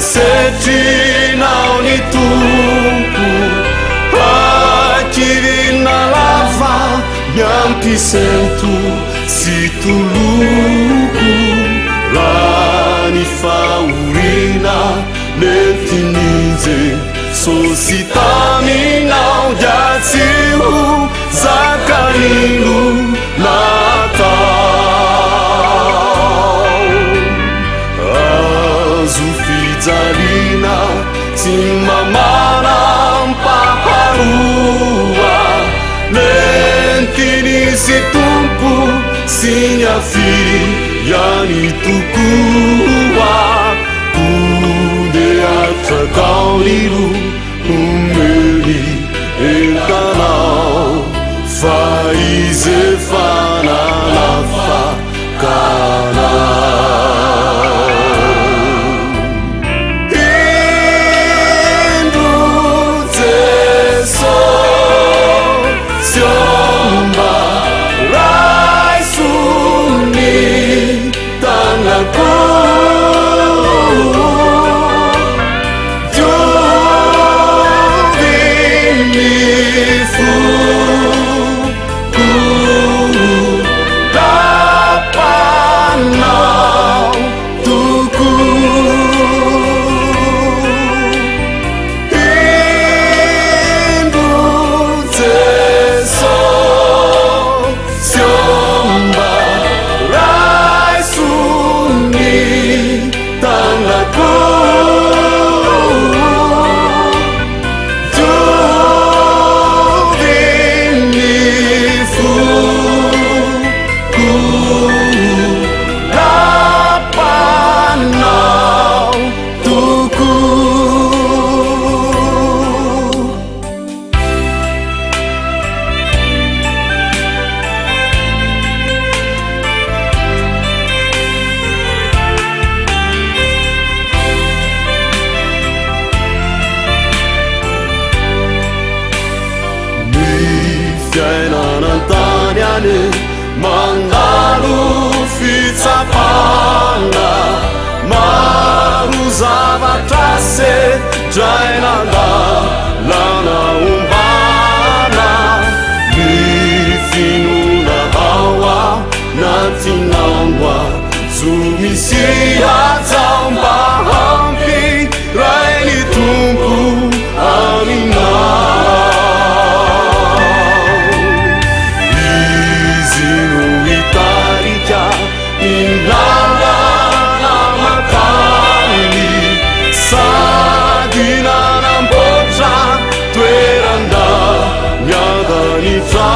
setrinao ny tompo akirina lava miampisento sy toloko raha ny fahorina nentin'inje sositaminao diatsy ho zakanino natao azo fijalina tsy mamanampaharoa nentinisy tompo sy ny afiany tokoa atra-taonilo umeli entanao fa izy fanana fakanao indro Jeso siomba raisuni tanako fiainanantanyany mandalo fitsapana maro zavatra sedrainandalana ombana ny finona hawa natinamboa zo misy ajaomba hampi ray ny tompo aminao inlalana makani sadinanambotra toeranda miadany tra